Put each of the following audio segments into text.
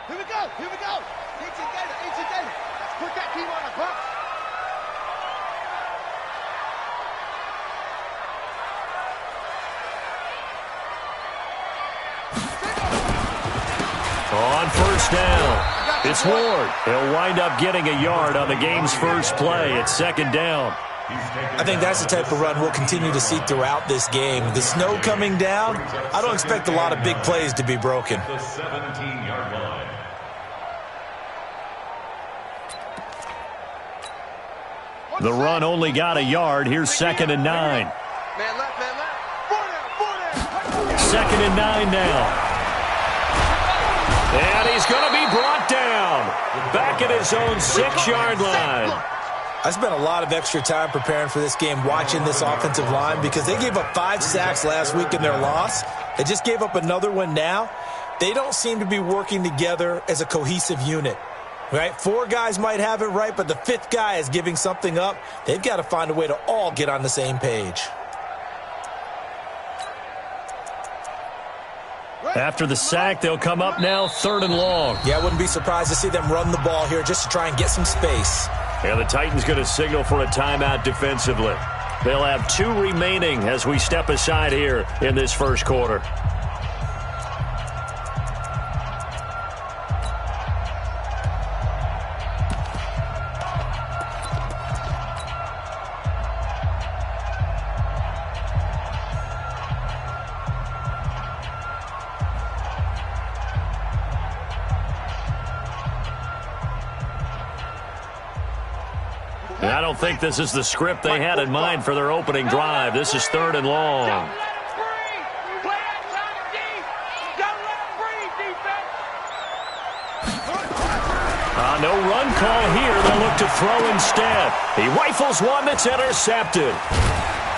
Here we go. Here we go. Instant data. Instant data. Let's put that team on the box. On first down, it's Ward. He'll wind up getting a yard on the game's first play. It's second down. I think that's the type of run we'll continue to see throughout this game. The snow coming down, I don't expect a lot of big plays to be broken. The 17-yard line. The run only got a yard. Here's second and 9. Man left, man left. Second and 9 now. And he's going to be brought down. Back at his own 6-yard line. I spent a lot of extra time preparing for this game, watching this offensive line, because they gave up 5 sacks last week in their loss. They just gave up another one now. They don't seem to be working together as a cohesive unit. Right? 4 guys might have it right, but the 5th guy is giving something up. They've got to find a way to all get on the same page. After the sack, they'll come up now, third and long. Yeah, I wouldn't be surprised to see them run the ball here just to try and get some space. And the Titans going to signal for a timeout defensively. They'll have 2 remaining as we step aside here in this first quarter. I don't think this is the script they had in mind for their opening drive. This is third and long. No run call here. They'll look to throw instead. He rifles one that's intercepted.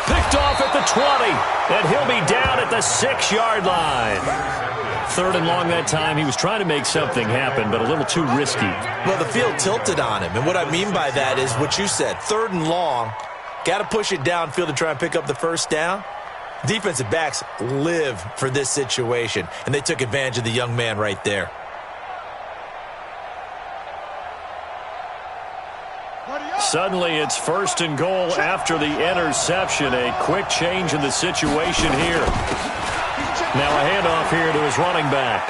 Picked off at the 20, and he'll be down at the 6-yard line. Third and long that time. He was trying to make something happen, but a little too risky. Well, the field tilted on him, and what I mean by that is what you said. Third and long, got to push it downfield to try and pick up the first down. Defensive backs live for this situation, and they took advantage of the young man right there. Suddenly, it's first and goal after the interception. A quick change in the situation here. Now a handoff here to his running back.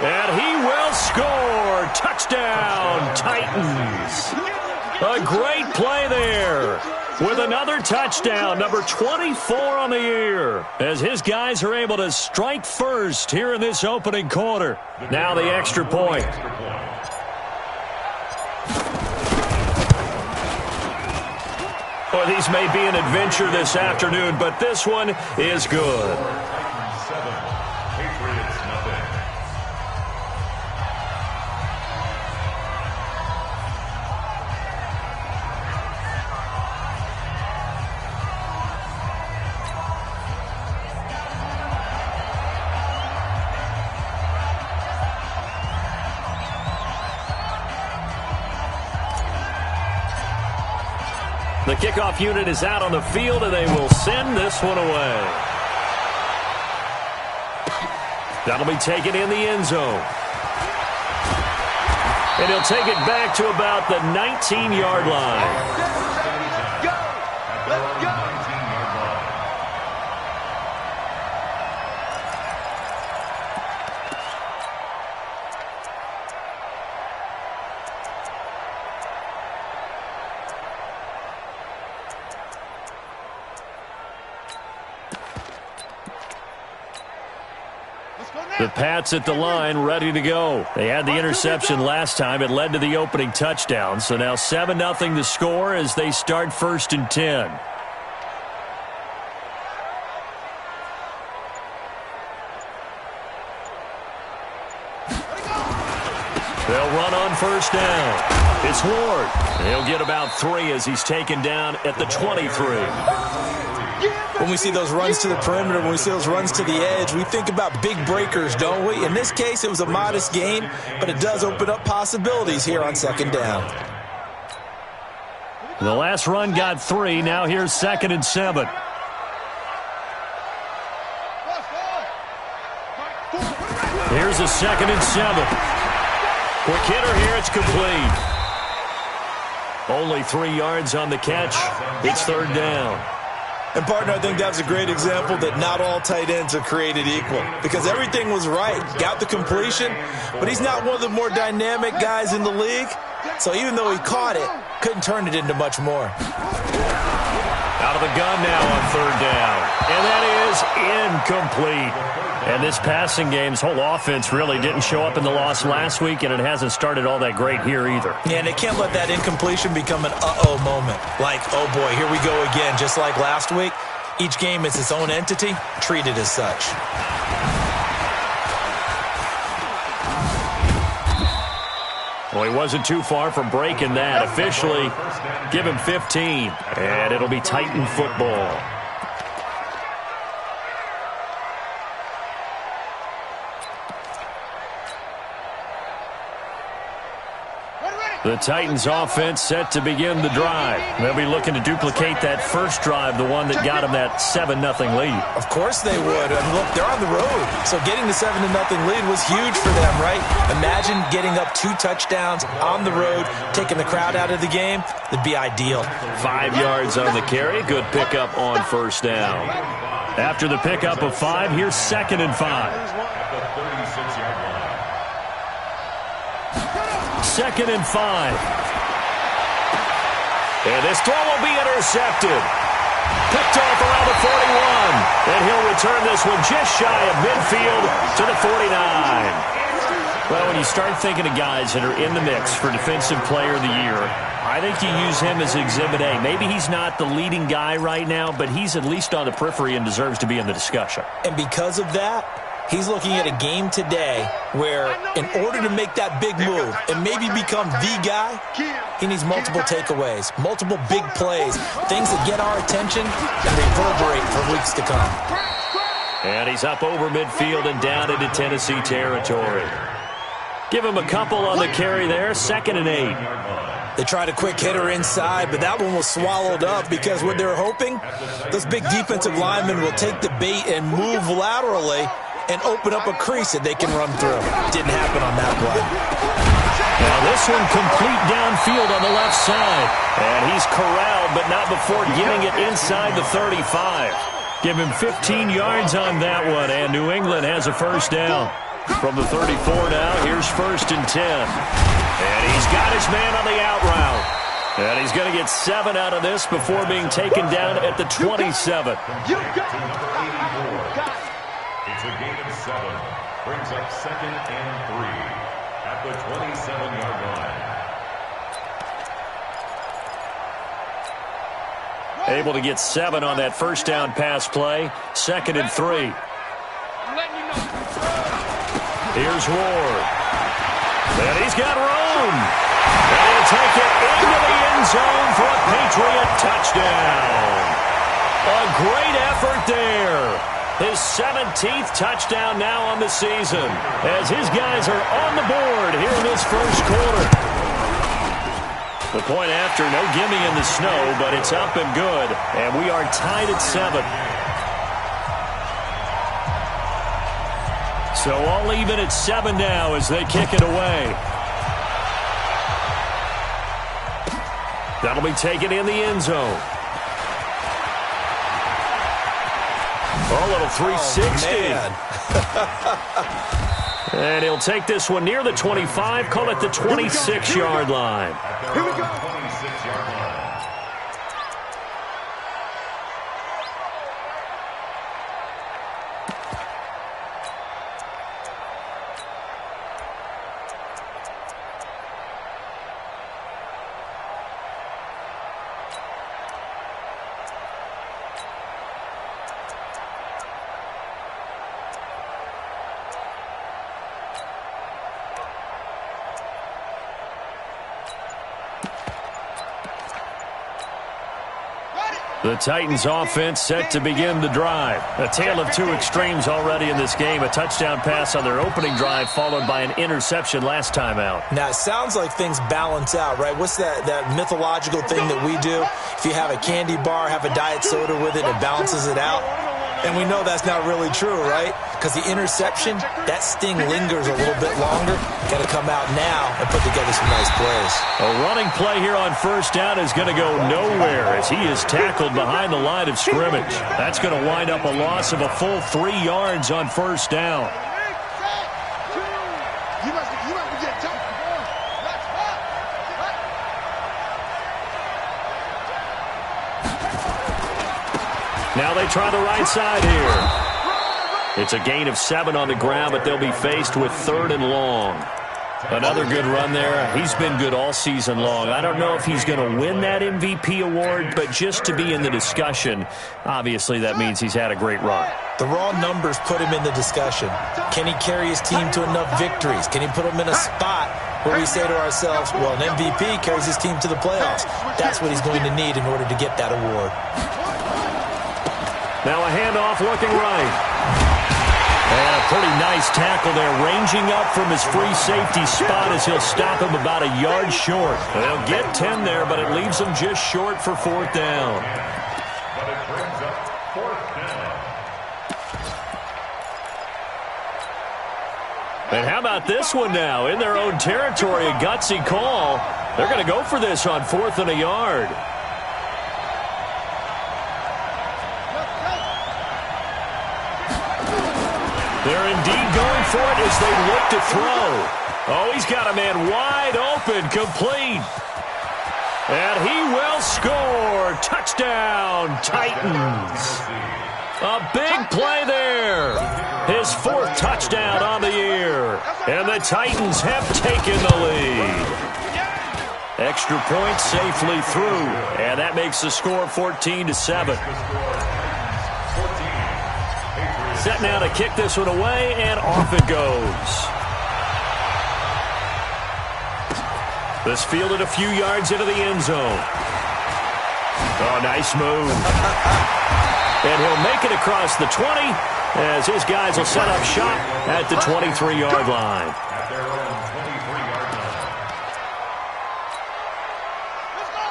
And he will score. Touchdown, Titans. A great play there. With another touchdown, number 24 on the year. As his guys are able to strike first here in this opening quarter. Now the extra point. Well, these may be an adventure this afternoon, but this one is good. The kickoff unit is out on the field, and they will send this one away. That'll be taken in the end zone. And he'll take it back to about the 19-yard line. The Pats at the line, ready to go. They had the interception last time. It led to the opening touchdown. So now 7-0 to score as they start first and 10. They'll run on first down. It's Ward. He'll get about 3 as he's taken down at the 23. When we see those runs to the perimeter, when we see those runs to the edge, we think about big breakers, don't we? In this case, it was a modest gain, but it does open up possibilities here on second down. The last run got 3. Now here's second and 7. Here's a second and 7. Quick hitter here, it's complete. Only 3 yards on the catch. It's third down. And, partner, I think that was a great example that not all tight ends are created equal because everything was right. Got the completion, but he's not one of the more dynamic guys in the league. So even though he caught it, couldn't turn it into much more. Out of the gun now on third down. And that is incomplete. And this passing game's whole offense really didn't show up in the loss last week, and it hasn't started all that great here either. Yeah, and they can't let that incompletion become an uh-oh moment. Like, oh boy, here we go again, just like last week. Each game is its own entity, treated as such. Well, he wasn't too far from breaking that. Officially, give him 15, and it'll be Titan football. The Titans offense set to begin the drive. They'll be looking to duplicate that first drive, the one that got them that 7-0 lead. Of course they would. I mean, look, they're on the road. So getting the 7-0 lead was huge for them, right? Imagine getting up 2 touchdowns on the road, taking the crowd out of the game. That'd be ideal. 5 yards on the carry. Good pickup on first down. After the pickup of 5, here's 2nd and 5. 2nd and 5. And this throw will be intercepted. Picked off around the 41. And he'll return this one just shy of midfield to the 49. Well, when you start thinking of guys that are in the mix for Defensive Player of the Year, I think you use him as Exhibit A. Maybe he's not the leading guy right now, but he's at least on the periphery and deserves to be in the discussion. And because of that, he's looking at a game today where in order to make that big move and maybe become the guy, he needs multiple takeaways, multiple big plays, things that get our attention and reverberate for weeks to come. And he's up over midfield and down into Tennessee territory. Give him a couple on the carry there, 2nd and 8. They tried a quick hitter inside, but that one was swallowed up because what they're hoping, those big defensive linemen will take the bait and move laterally and open up a crease that they can run through. Didn't happen on that play. Now this one complete downfield on the left side. And he's corralled, but not before getting it inside the 35. Give him 15 yards on that one, and New England has a first down. From the 34 now, here's 1st and 10. And he's got his man on the out route. And he's going to get 7 out of this before being taken down at the 27. It's a gain of 7. Brings up 2nd and 3 at the 27-yard line. Able to get 7 on that first down pass play. 2nd and 3. Here's Ward. And he's got room. And he'll take it into the end zone for a Patriot touchdown. A great effort there. His 17th touchdown now on the season as his guys are on the board here in this first quarter. The point after, no gimme in the snow, but it's up and good. And we are tied at 7. So all even at 7 now as they kick it away. That'll be taken in the end zone. A little 360. Oh, and he'll take this one near the 25, call it the 26-yard line. Here we go. 26-yard line. The Titans offense set to begin the drive. A tale of two extremes already in this game. A touchdown pass on their opening drive followed by an interception last time out. Now, it sounds like things balance out, right? What's that mythological thing that we do? If you have a candy bar, have a diet soda with it, it balances it out. And we know that's not really true, right? Because the interception, that sting lingers a little bit longer. Got to come out now and put together some nice plays. A running play here on first down is going to go nowhere as he is tackled behind the line of scrimmage. That's going to wind up a loss of a full 3 yards on first down. Now they try the right side here. It's a gain of 7 on the ground, but they'll be faced with 3rd and long. Another good run there. He's been good all season long. I don't know if he's going to win that MVP award, but just to be in the discussion, obviously that means he's had a great run. The raw numbers put him in the discussion. Can he carry his team to enough victories? Can he put them in a spot where we say to ourselves, well, an MVP carries his team to the playoffs. That's what he's going to need in order to get that award. Now a handoff looking right. And a pretty nice tackle there, ranging up from his free safety spot as he'll stop him about a yard short. They'll get 10 there, but it leaves them just short for 4th down. But it brings up 4th down. And how about this one now? In their own territory, a gutsy call. They're going to go for this on 4th and a yard. They're indeed going for it as they look to throw. Oh, he's got a man wide open, complete. And he will score. Touchdown, Titans. A big play there. His 4th touchdown on the year. And the Titans have taken the lead. Extra point safely through. And that makes the score 14-7. Set now to kick this one away, and off it goes. This fielded a few yards into the end zone. Oh, nice move. And he'll make it across the 20 as his guys will set up shop at the 23-yard line. At their own 23-yard line.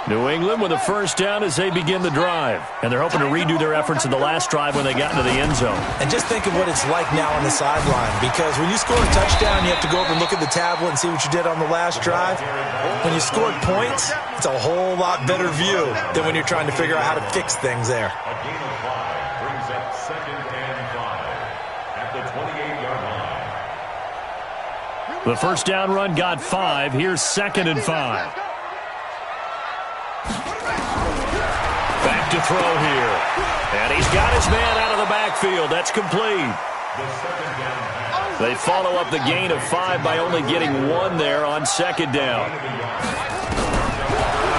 New England with a first down as they begin the drive. And they're hoping to redo their efforts in the last drive when they got into the end zone. And just think of what it's like now on the sideline, because when you score a touchdown, you have to go over and look at the tablet and see what you did on the last drive. When you scored points, it's a whole lot better view than when you're trying to figure out how to fix things there. A gain of 5 brings up 2nd and 5 at the 28-yard line. The first down run got 5. Here's 2nd and 5. Back to throw here. And he's got his man out of the backfield. That's complete. They follow up the gain of 5 by only getting 1 there on 2nd down.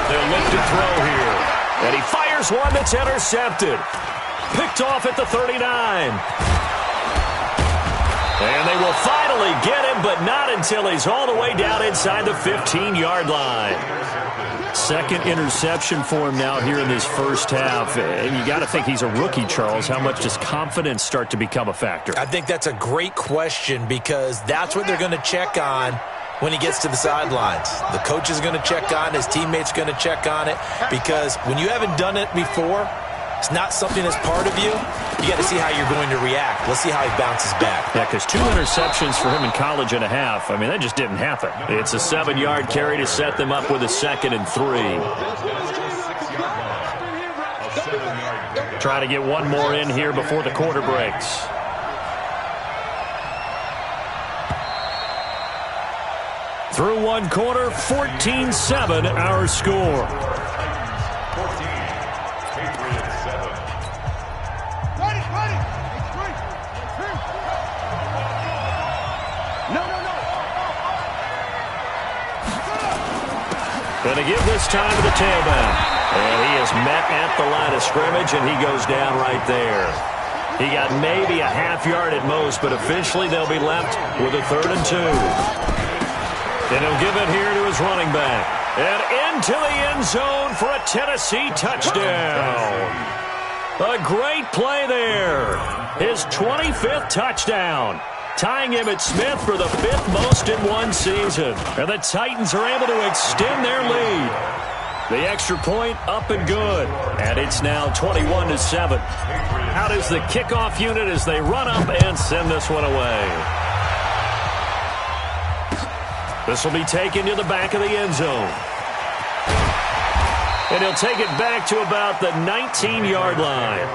They'll look to throw here. And he fires one that's intercepted. Picked off at the 39. And they will finally get him, but not until he's all the way down inside the 15-yard line. 2nd interception for him now here in this first half. And you got to think he's a rookie, Charles. How much does confidence start to become a factor? I think that's a great question, because that's what they're going to check on when he gets to the sidelines. The coach is going to check on it. His teammates are going to check on it, because when you haven't done it before, it's not something that's part of you. You got to see how you're going to react. Let's see how he bounces back. Yeah, because 2 interceptions for him in college and a half. I mean, that just didn't happen. It's a 7-yard carry to set them up with a 2nd and 3. Try to get one more in here before the quarter breaks. Through one quarter, 14-7 our score. 14, Patriots 7. Going to give this time to the tailback. And he is met at the line of scrimmage, and he goes down right there. He got maybe a half yard at most, but officially they'll be left with a 3rd and 2. And he'll give it here to his running back. And into the end zone for a Tennessee touchdown. A great play there. His 25th touchdown, tying Emmitt Smith for the 5th most in one season. And the Titans are able to extend their lead. The extra point up and good. And it's now 21-7. Out is the kickoff unit as they run up and send this one away. This will be taken to the back of the end zone. And he'll take it back to about the 19-yard line.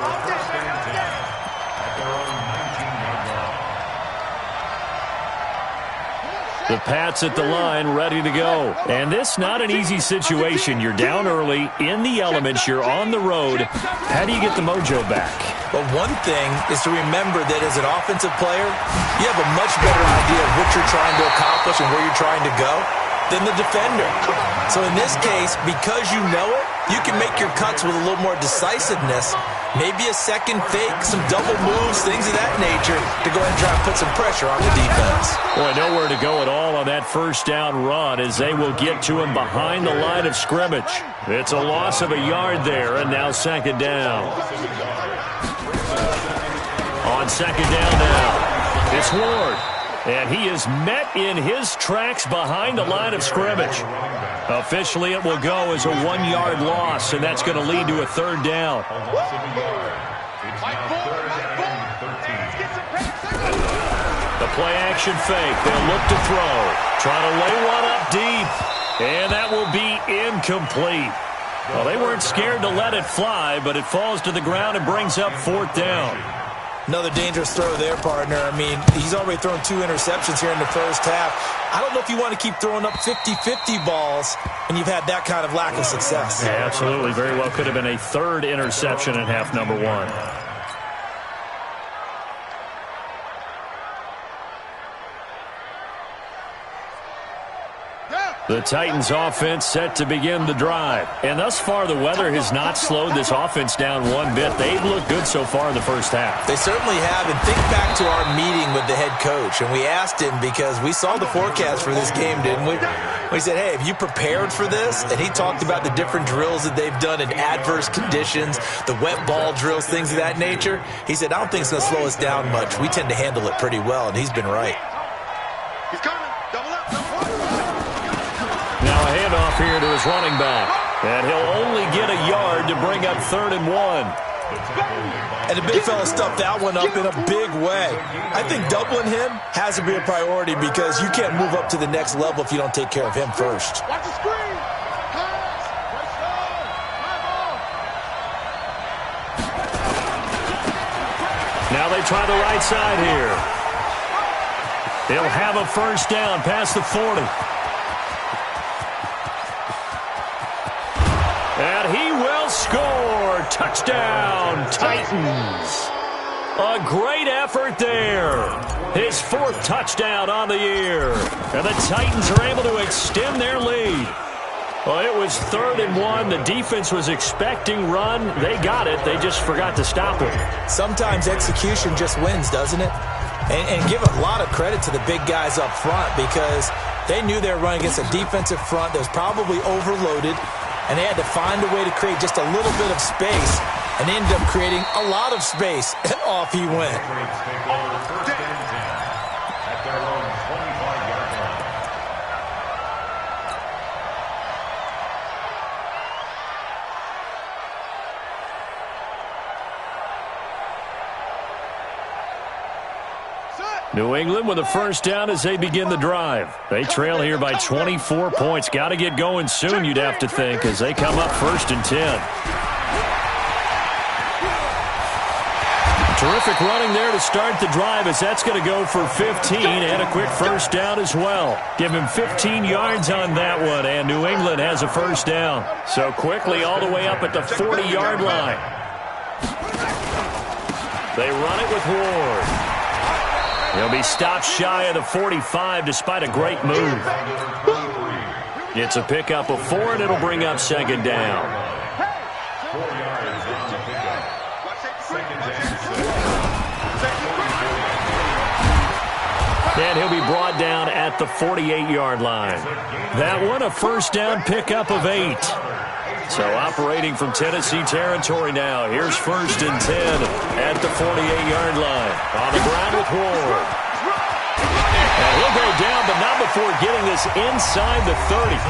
The Pats at the line, ready to go. And this not an easy situation. You're down early, in the elements, you're on the road. How do you get the mojo back? Well, one thing is to remember that as an offensive player, you have a much better idea of what you're trying to accomplish and where you're trying to go than the defender. So in this case, because you know it, you can make your cuts with a little more decisiveness. Maybe a second fake, some double moves, things of that nature to go ahead and try and put some pressure on the defense. Boy, nowhere to go at all on that first down run as they will get to him behind the line of scrimmage. It's a loss of a yard there, and now second down. On second down now, it's Ward. And he is met in his tracks behind the line of scrimmage. Officially, it will go as a 1-yard loss, and that's going to lead to a third down. The play-action fake. They'll look to throw. Trying to lay one up deep. And that will be incomplete. Well, they weren't scared to let it fly, but it falls to the ground and brings up fourth down. Another dangerous throw there, partner. I mean, he's already thrown 2 interceptions here in the first half. I don't know if you want to keep throwing up 50-50 balls and you've had that kind of lack of success. Yeah, absolutely. Very well could have been a third interception in half number 1. The Titans offense set to begin the drive. And thus far, the weather has not slowed this offense down one bit. They've looked good so far in the first half. They certainly have. And think back to our meeting with the head coach. And we asked him because we saw the forecast for this game, didn't we? We said, hey, have you prepared for this? And he talked about the different drills that they've done in adverse conditions, the wet ball drills, things of that nature. He said, I don't think it's going to slow us down much. We tend to handle it pretty well, and he's been right. He's coming. Double up. Double up. Now a handoff here to his running back. And he'll only get a yard to bring up 3rd and 1. And the big fella stuffed that one up in a big way. I think doubling him has to be a priority because you can't move up to the next level if you don't take care of him first. Watch the screen. Pass. Right ball. Now they try the right side here. They'll have a first down past the 40. And he will score. Touchdown, Titans. A great effort there. His 4th touchdown on the year. And the Titans are able to extend their lead. Well, it was 3rd and 1. The defense was expecting run. They got it. They just forgot to stop it. Sometimes execution just wins, doesn't it? And give a lot of credit to the big guys up front because they knew they were running against a defensive front that was probably overloaded. And they had to find a way to create just a little bit of space, and they ended up creating a lot of space, and off he went. New England with a first down as they begin the drive. They trail here by 24 points. Got to get going soon, you'd have to think, as they come up 1st and 10. Terrific running there to start the drive as that's going to go for 15 and a quick first down as well. Give him 15 yards on that one, and New England has a first down. So quickly all the way up at the 40-yard line. They run it with Ward. He'll be stopped shy of the 45 despite a great move. It's a pickup of 4, and it'll bring up second down. 4 yards on the pickup. And he'll be brought down at the 48-yard line. That one a first down pickup of 8. So operating from Tennessee territory now. Here's 1st and 10 at the 48-yard line. On the ground with Ward. And he'll go down, but not before getting this inside the 30.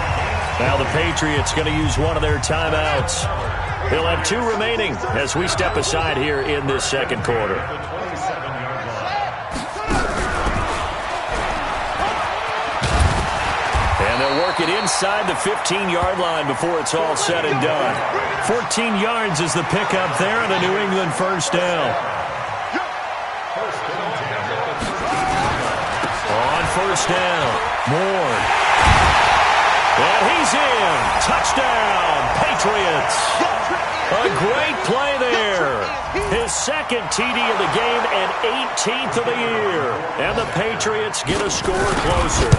Now the Patriots going to use one of their timeouts. He'll have 2 remaining as we step aside here in this second quarter. And they'll work it inside the 15-yard line before it's all said and done. 14 yards is the pickup there on a New England first down. On first down, Ward. And he's in. Touchdown, Patriots. A great play there. His second TD of the game and 18th of the year. And the Patriots get a score closer.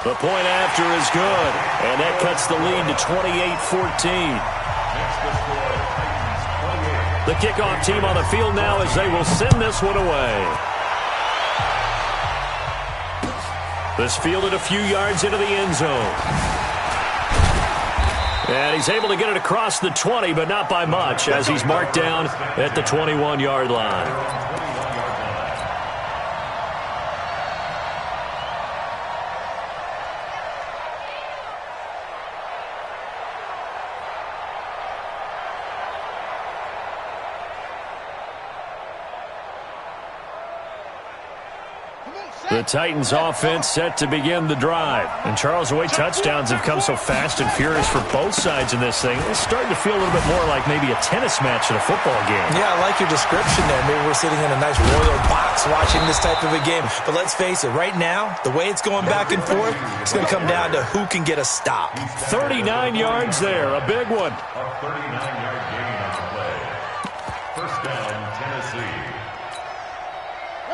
The point after is good. And that cuts the lead to 28-14. The kickoff team on the field now as they will send this one away. This fielded a few yards into the end zone. And he's able to get it across the 20, but not by much, as he's marked down at the 21-yard line. The Titans offense set to begin the drive. And Charles, the way touchdowns have come so fast and furious for both sides in this thing, it's starting to feel a little bit more like maybe a tennis match in a football game. Yeah, I like your description there. Maybe we're sitting in a nice royal box watching this type of a game. But let's face it, right now, the way it's going back and forth, it's going to come down to who can get a stop. 39 yards there, a big one. A 39-yard gain on the play. First down, Tennessee.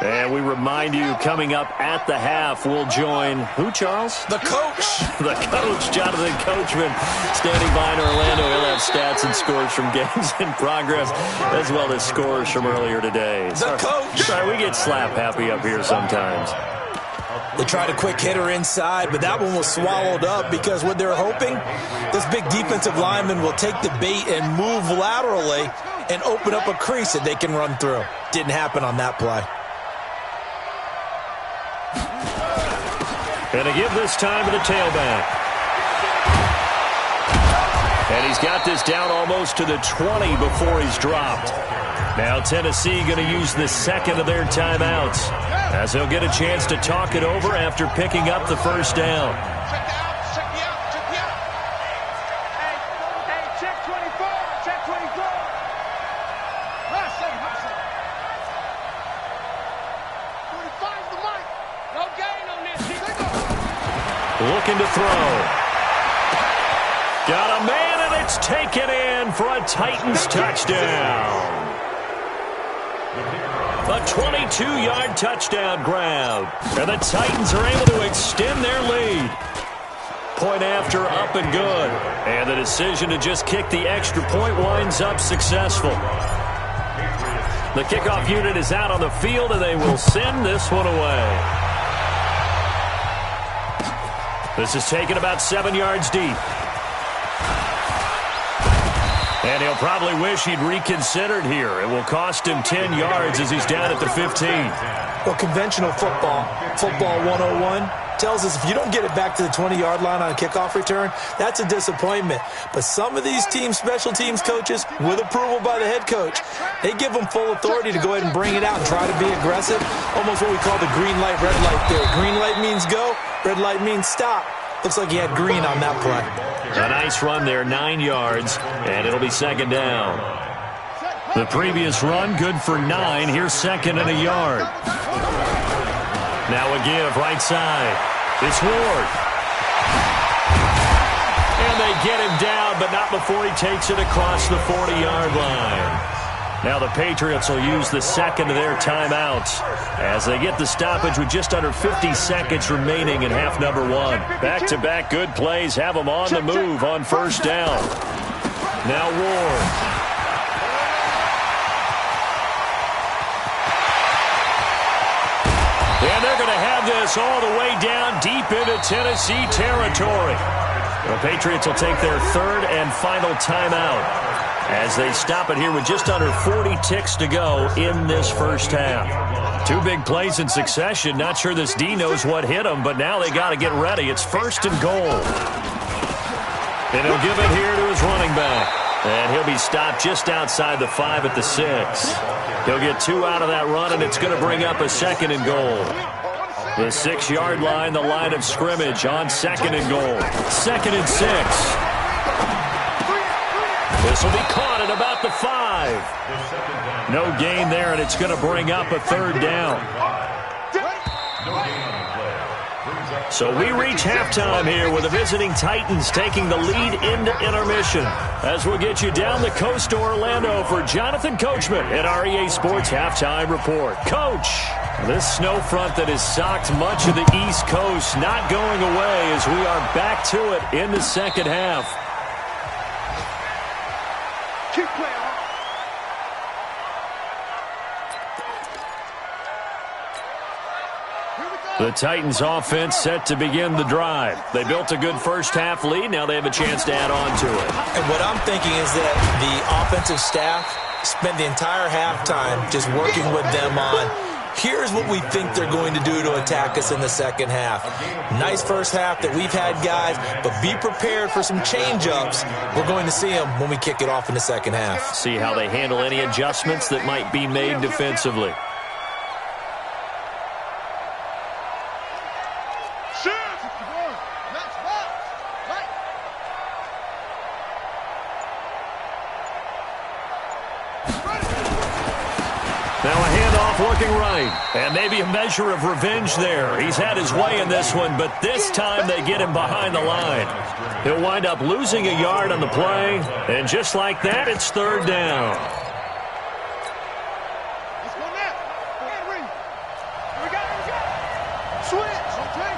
And we remind you, coming up at the half, we'll join who, Charles? The coach. The coach, Jonathan Coachman, standing by in Orlando. He'll have stats and scores from games in progress, as well as scores from earlier today. The coach. Sorry, we get slap happy up here sometimes. They tried a quick hitter inside, but that one was swallowed up because what they're hoping, this big defensive lineman will take the bait and move laterally and open up a crease that they can run through. Didn't happen on that play. And to give this time to the tailback. And he's got this down almost to the 20 before he's dropped. Now Tennessee going to use the second of their timeouts, as he'll get a chance to talk it over after picking up the first down. Looking to throw. Got a man, and it's taken in for a Titans touchdown. A 22-yard touchdown grab. And the Titans are able to extend their lead. Point after, up and good. And the decision to just kick the extra point winds up successful. The kickoff unit is out on the field, and they will send this one away. This is taken about 7 yards deep. And he'll probably wish he'd reconsidered here. It will cost him 10 yards as he's down at the 15. Well, conventional football 101, tells us if you don't get it back to the 20-yard line on a kickoff return, that's a disappointment. But some of these teams, special teams coaches, with approval by the head coach, they give them full authority to go ahead and bring it out and try to be aggressive. Almost what we call the green light, red light theory. Green light means go, red light means stop. Looks like he had green on that play. A nice run there, 9 yards, and it'll be second down. The previous run, good for 9. Here's second and a yard. Now a give, right side. It's Ward. And they get him down, but not before he takes it across the 40-yard line. Now the Patriots will use the second of their timeouts as they get the stoppage with just under 50 seconds remaining in half number 1. Back-to-back good plays have them on the move on first down. Now Ward. And they're going to have this all the way down deep into Tennessee territory. The Patriots will take their third and final timeout. as they stop it here with just under 40 ticks to go in this first half. Two big plays in succession. Not sure this D knows what hit him, but now they got to get ready. It's first and goal. And he'll give it here to his running back. And he'll be stopped just outside the 5 at the 6. He'll get 2 out of that run, and it's going to bring up a second and goal. The 6-yard line, the line of scrimmage on second and goal. Second and 6. This will be caught at about the 5. No gain there, and it's going to bring up a third down. So we reach halftime here with the visiting Titans taking the lead into intermission. As we'll get you down the coast to Orlando for Jonathan Coachman at our EA Sports Halftime Report. Coach, this snow front that has socked much of the East Coast not going away as we are back to it in the second half. Keep playing. The Titans offense set to begin the drive. They built a good first half lead. Now they have a chance to add on to it. And what I'm thinking is that the offensive staff spent the entire halftime just working with them on, here's what we think they're going to do to attack us in the second half. Nice first half that we've had, guys, but be prepared for some change-ups. We're going to see them when we kick it off in the second half. See how they handle any adjustments that might be made defensively. Looking right, and maybe a measure of revenge there. He's had his way in this one, but this time they get him behind the line. He'll wind up losing a yard on the play, and just like that, it's third down. Let's go now. Henry. We got it. Switch, okay?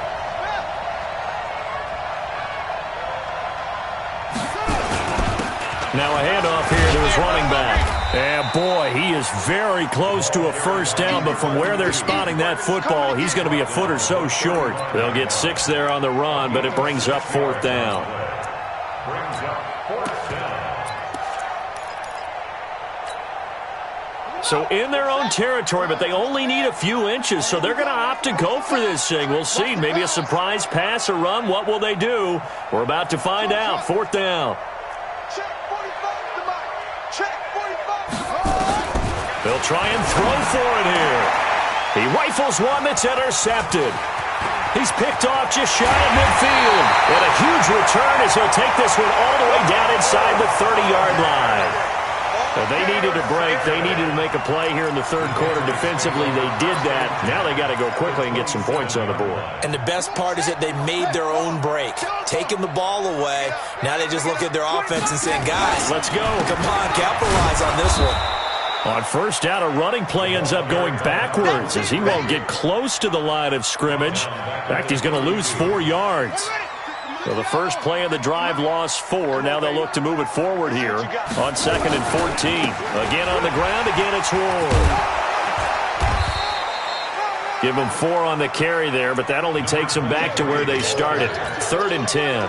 Now a handoff here to his running back. And boy, he is very close to a first down, but from where they're spotting that football, he's going to be a foot or so short. They'll get 6 there on the run, but it brings up fourth down. So in their own territory, but they only need a few inches, so they're going to opt to go for this thing. We'll see. Maybe a surprise pass or run. What will they do? We're about to find out. Fourth down. They'll try and throw for it here. He rifles one that's intercepted. He's picked off just shy of midfield. And a huge return as he'll take this one all the way down inside the 30-yard line. Well, they needed a break. They needed to make a play here in the third quarter defensively. They did that. Now they got to go quickly and get some points on the board. And the best part is that they made their own break, taking the ball away. Now they just look at their offense and saying, guys, let's go. Come on, capitalize on this one. On first down, a running play ends up going backwards as he won't get close to the line of scrimmage. In fact, he's going to lose 4 yards. So the first play of the drive lost 4. Now they'll look to move it forward here on second and 14. Again on the ground. Again, it's Ward. Give them 4 on the carry there, but that only takes them back to where they started. Third and 10.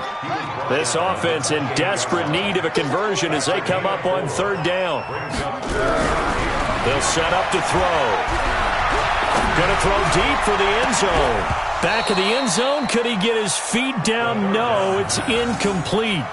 This offense in desperate need of a conversion as they come up on third down. They'll set up to throw. Going to throw deep for the end zone. Back of the end zone. Could he get his feet down? No, it's incomplete.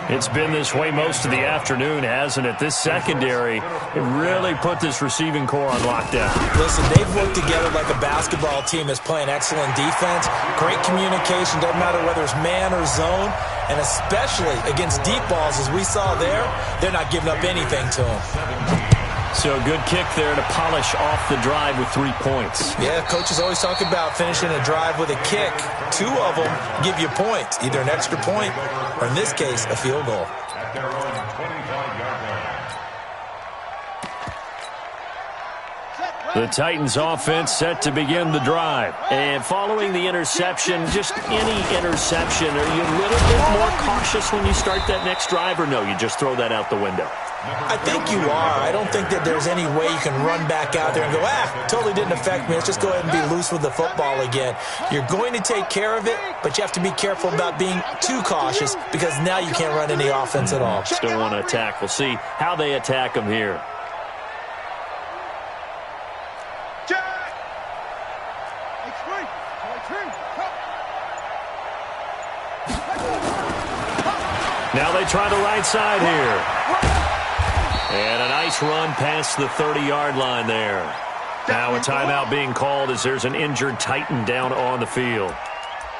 It's been this way most of the afternoon, hasn't it? This secondary, it really put this receiving core on lockdown. Listen, they've worked together like a basketball team that's playing excellent defense. Great communication, doesn't matter whether it's man or zone. And especially against deep balls, as we saw there, they're not giving up anything to them. So good kick there to polish off the drive with 3 points. Yeah, coaches always talk about finishing a drive with a kick. 2 of them give you points, either an extra point or, in this case, a field goal. The Titans offense set to begin the drive. And following the interception, just any interception, are you a little bit more cautious when you start that next drive, or no, you just throw that out the window? I think you are. I don't think that there's any way you can run back out there and go, totally didn't affect me. Let's just go ahead and be loose with the football again. You're going to take care of it, but you have to be careful about being too cautious because now you can't run any offense at all. Still want to attack. We'll see how they attack him here. Now they try the right side here. And a nice run past the 30-yard line there. Now a timeout being called as there's an injured Titan down on the field.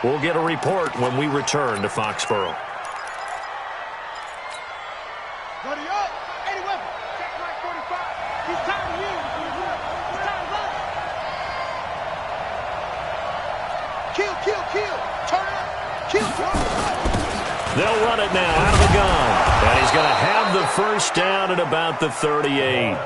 We'll get a report when we return to Foxborough. Buddy up. Eddie Weber. Check right 45. He's time to use. He's time to run. Kill, kill, kill. Turn it up. Kill, turn. They'll run it now out of the gun. And he's going to have the first down at about the 38.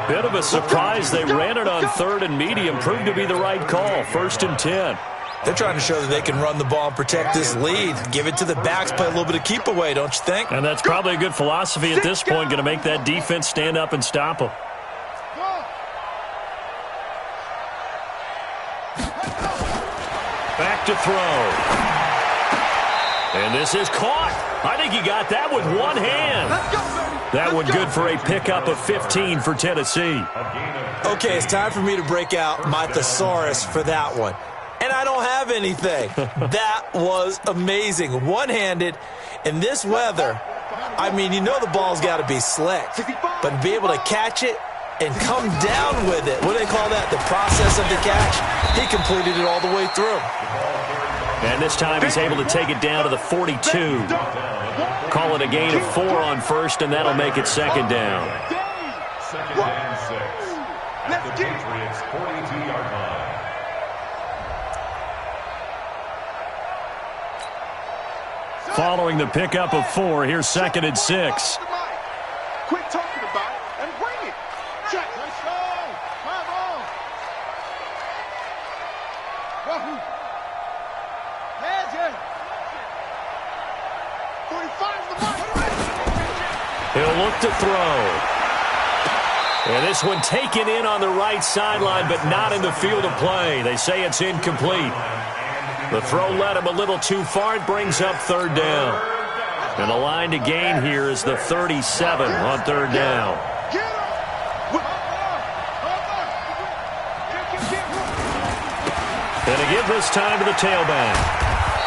Bit of a surprise. They ran it on 3rd and medium. Proved to be the right call. 1st and 10. They're trying to show that they can run the ball and protect this lead. Give it to the backs, play a little bit of keep away, don't you think? And that's probably a good philosophy at this point. Going to make that defense stand up and stop them. Back to throw. And this is caught. I think he got that with one hand. That one good for a pickup of 15 for Tennessee. Okay, it's time for me to break out my thesaurus for that one. And I don't have anything. That was amazing. One-handed in this weather. I mean, you know the ball's got to be slick. But to be able to catch it and come down with it, what do they call that? The process of the catch? He completed it all the way through. And this time he's able to take it down to the 42. Call it a gain of 4 on 1st, and that'll make it 2nd down. 2nd and 6 at the Patriots' 42-yard line. Following the pickup of 4, here's 2nd and 6. Quit talking about it and bring it. Check. Let's go. Come on. Wahoo. Magic. 45 the mark. He'll look to throw. And this one taken in on the right sideline, but not in the field of play. They say it's incomplete. The throw led him a little too far. It brings up 3rd down. And the line to gain here is the 37 on 3rd down. And to give this time to the tailback.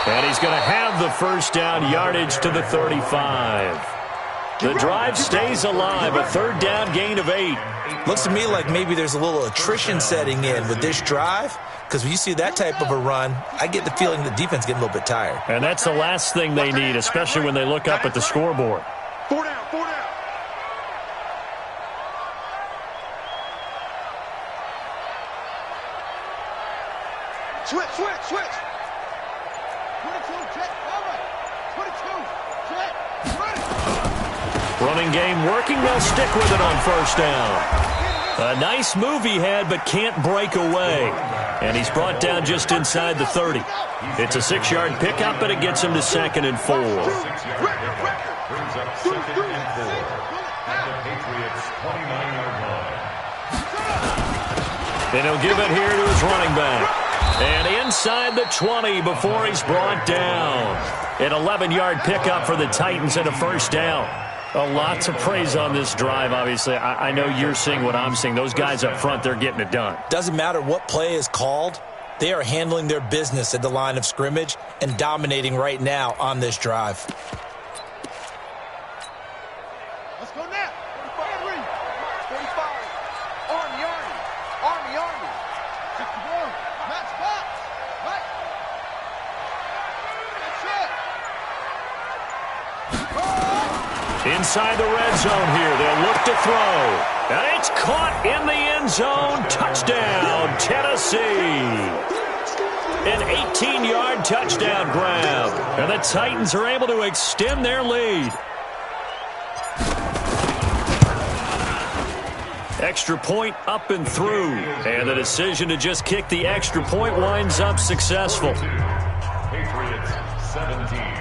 And he's going to have the first down, yardage to the 35. The drive stays alive, a 3rd down gain of 8. Looks to me like maybe there's a little attrition setting in with this drive, because when you see that type of a run, I get the feeling the defense getting a little bit tired. And that's the last thing they need, especially when they look up at the scoreboard. 4 down, 4 down. Switch, switch, switch. 22, check, over. 22, check, ready. Running game working. They'll stick with it on 1st down. A nice move he had, but can't break away. And he's brought down just inside the 30. It's a 6-yard pickup, but it gets him to 2nd and 4. 6-yard pickup brings up 2nd and 4 at the Patriots' 29-yard line. And he'll give it here to his running back. And inside the 20 before he's brought down. An 11-yard pickup for the Titans and a 1st down. Lots of praise on this drive, obviously. I know you're seeing what I'm seeing. Those guys up front, they're getting it done. Doesn't matter what play is called. They are handling their business at the line of scrimmage and dominating right now on this drive. Let's go now. 45. 45. Army, Army. Army, Army. 61. Match box. Right. That's it. Inside the red zone here. They'll look to throw. And it's caught in the end zone. Touchdown, Tennessee. An 18-yard touchdown grab. And the Titans are able to extend their lead. Extra point up and through. And the decision to just kick the extra point winds up successful. Patriots 17.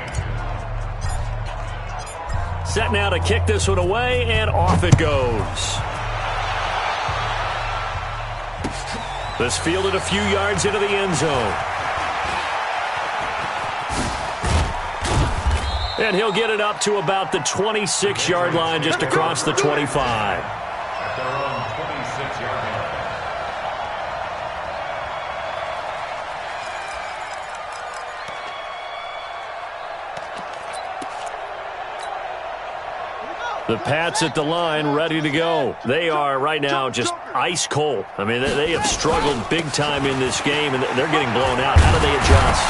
Set now to kick this one away, and off it goes. This fielded a few yards into the end zone. And he'll get it up to about the 26-yard line, just across the 25. At their own 26-yard line. The Pats at the line, ready to go. They are right now just ice cold. I mean, they have struggled big time in this game, and they're getting blown out. How do they adjust?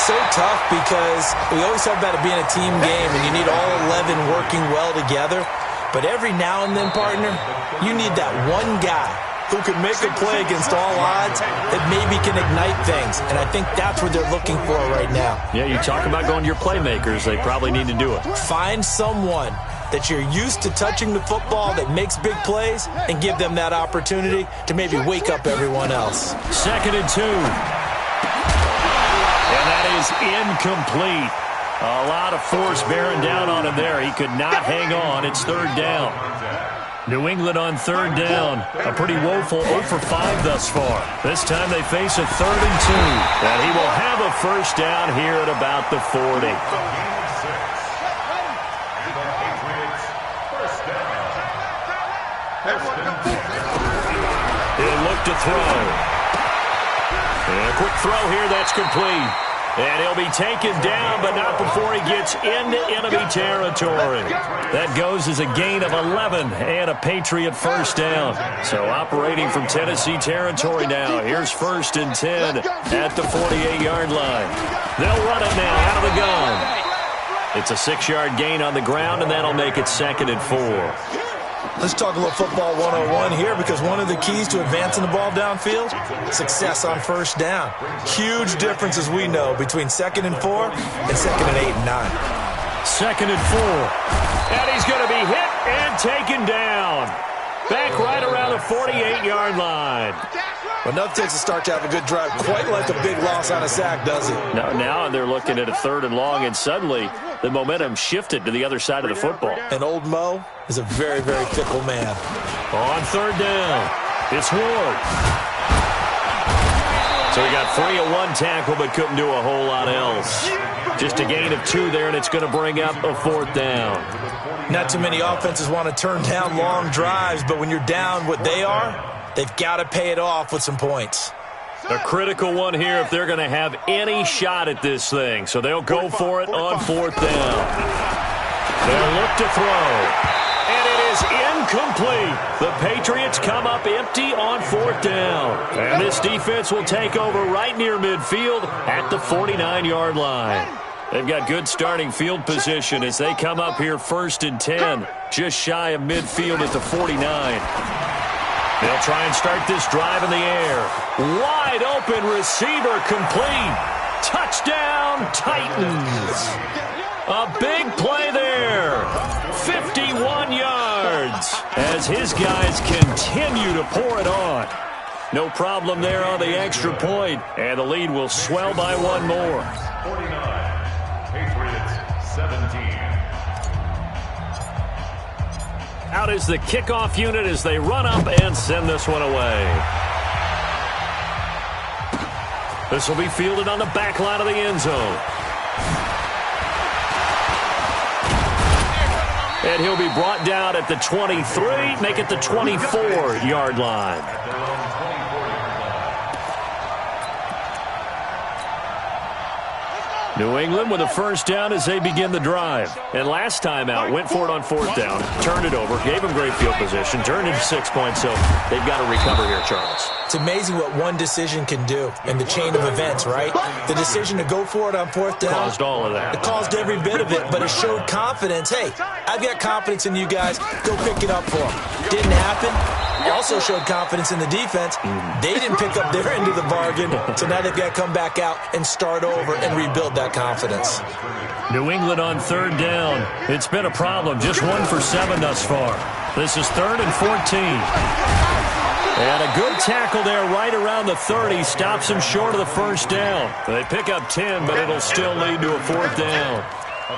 So tough because we always talk about it being a team game, and you need all 11 working well together. But every now and then, partner, you need that one guy who can make a play against all odds that maybe can ignite things. And I think that's what they're looking for right now. Yeah, you talk about going to your playmakers. They probably need to do it. Find someone that you're used to touching the football that makes big plays and give them that opportunity to maybe wake up everyone else. 2nd and 2. And that is incomplete. A lot of force bearing down on him there. He could not hang on. It's 3rd down. New England on 3rd down. A pretty woeful 0 for 5 thus far. This time they face a 3rd and 2. And he will have a first down here at about the 40. He'll look to throw. And a quick throw here, that's complete. And he'll be taken down, but not before he gets into enemy territory. That goes as a gain of 11 and a Patriot first down. So operating from Tennessee territory now. Here's 1st and 10 at the 48-yard line. They'll run it now out of the gun. It's a 6-yard gain on the ground, and that'll make it 2nd and 4. Let's talk a little football 101 here, because one of the keys to advancing the ball downfield, success on first down. Huge difference, as we know, between 2nd and 4 and 2nd and 8 and 9. 2nd and 4. And he's going to be hit and taken down. Back right around the 48-yard line. But nothing takes a start to have a good drive, quite like a big loss on a sack, does it? Now they're looking at a 3rd and long, and suddenly the momentum shifted to the other side of the football. And old Mo is a very, very fickle man. On 3rd down, it's Ward. So he got free of one tackle, but couldn't do a whole lot else. Just a gain of 2 there, and it's going to bring up a 4th down. Not too many offenses want to turn down long drives, but when you're down what they are, they've got to pay it off with some points. A critical one here if they're going to have any shot at this thing. So they'll go for it on 4th down. They'll look to throw. And it is incomplete. The Patriots come up empty on 4th down. And this defense will take over right near midfield at the 49-yard line. They've got good starting field position as they come up here 1st and 10, just shy of midfield at the 49. They'll try and start this drive in the air. Wide open receiver complete. Touchdown, Titans. A big play there. 51 yards as his guys continue to pour it on. No problem there on the extra point, and the lead will swell by one more. 49, Patriots 17. Out is the kickoff unit as they run up and send this one away. This will be fielded on the back line of the end zone. And he'll be brought down at the 23, make it the 24-yard line. New England with a first down as they begin the drive. And last time out, went for it on 4th down, turned it over, gave them great field position, turned into 6 points, so they've got to recover here, Charles. It's amazing what one decision can do in the chain of events, right? The decision to go for it on 4th down caused all of that. It caused every bit of it, but it showed confidence. Hey, I've got confidence in you guys. Go pick it up for them. Didn't happen. Also showed confidence in the defense. They didn't pick up their end of the bargain, so now they've got to come back out and start over and rebuild that confidence. New England on 3rd down. It's been a problem. Just 1 for 7 thus far. This is 3rd and 14. And a good tackle there right around the 30. Stops him short of the first down. They pick up 10, but it'll still lead to a 4th down.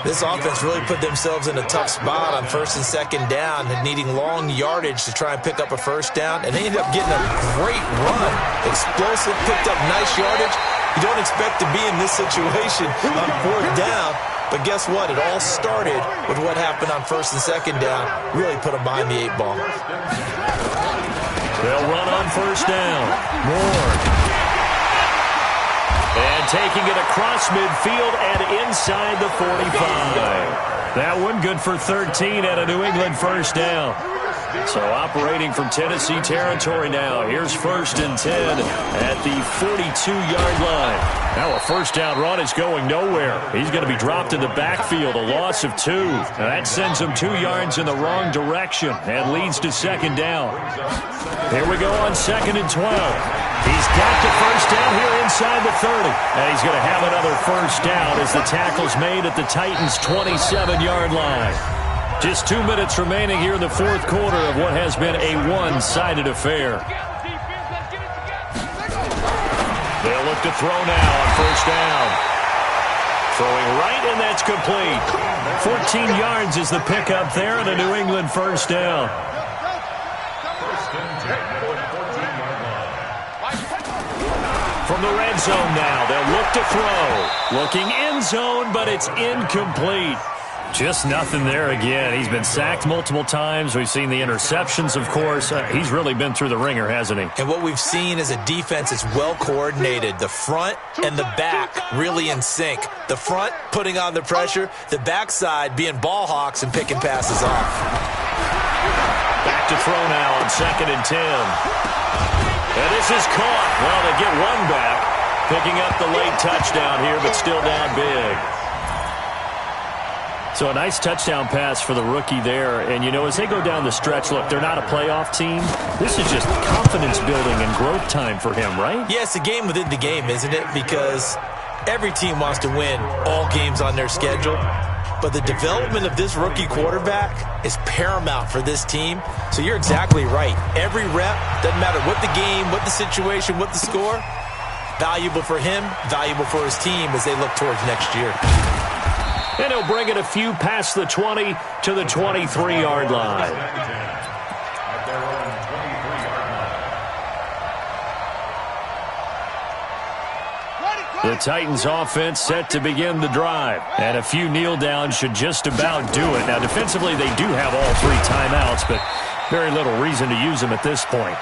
This offense really put themselves in a tough spot on first and second down and needing long yardage to try and pick up a first down, and they ended up getting a great run. Explosive, picked up nice yardage. You don't expect to be in this situation on fourth down, but guess what? It all started with what happened on first and second down. Really put them behind the 8 ball. They'll run on first down. Moore. And taking it across midfield and inside the 45. That one good for 13 at a New England first down. So operating from Tennessee territory now. Here's first and 10 at the 42-yard line. Now a first down run is going nowhere. He's going to be dropped in the backfield, a loss of 2. Now that sends him 2 yards in the wrong direction and leads to second down. Here we go on second and 12. He's got the first down here inside the 30. And he's going to have another first down as the tackle's made at the Titans' 27-yard line. Just 2 minutes remaining here in the fourth quarter of what has been a one-sided affair. They'll look to throw now on first down. Throwing right, and that's complete. 14 yards is the pickup there, and a New England first down. From the red zone now, they'll look to throw. Looking end zone, but it's incomplete. Just nothing there again. He's been sacked multiple times. We've seen the interceptions, of course. He's really been through the ringer, hasn't he? And what we've seen is a defense that's well coordinated. The front and the back really in sync. The front putting on the pressure, the backside being ball hawks and picking passes off. Back to throw now on second and 10. And this is caught. Well, they get one back. Picking up the late touchdown here, but still down big. So a nice touchdown pass for the rookie there. And, you know, as they go down the stretch, look, they're not a playoff team. This is just confidence building and growth time for him, right? Yeah, it's a game within the game, isn't it? Because every team wants to win all games on their schedule. But the development of this rookie quarterback is paramount for this team. So you're exactly right. Every rep, doesn't matter what the game, what the situation, what the score, valuable for him, valuable for his team as they look towards next year. And he'll bring it a few past the 20 to the 23-yard line. The Titans offense set to begin the drive. And a few kneel downs should just about do it. Now, defensively, they do have all 3 timeouts, but very little reason to use them at this point.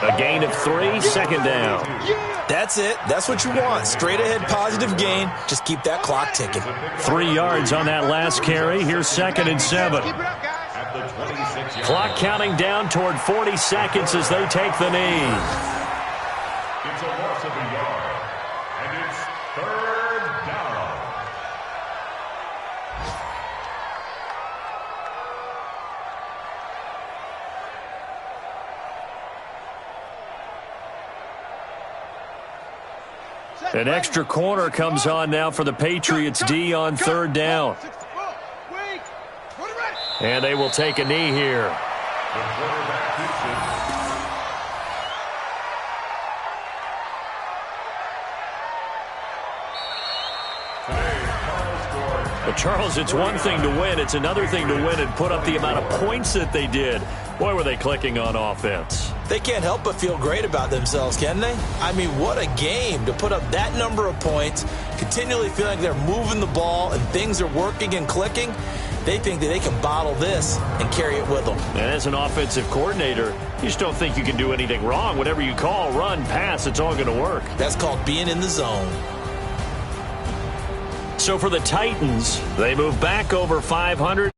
A gain of 3, second down. That's it. That's what you want. Straight ahead positive gain. Just keep that clock ticking. 3 yards on that last carry. Here's second and 7. Clock counting down toward 40 seconds as they take the knee. It's a loss of a yard. And it's third down. An extra corner comes on now for the Patriots D on third down. And they will take a knee here. But Charles, it's one thing to win. It's another thing to win and put up the amount of points that they did. Boy, were they clicking on offense. They can't help but feel great about themselves, can they? I mean, what a game to put up that number of points, continually feeling like they're moving the ball and things are working and clicking. They think that they can bottle this and carry it with them. And as an offensive coordinator, you just don't think you can do anything wrong. Whatever you call, run, pass, it's all going to work. That's called being in the zone. So for the Titans, they move back over 500.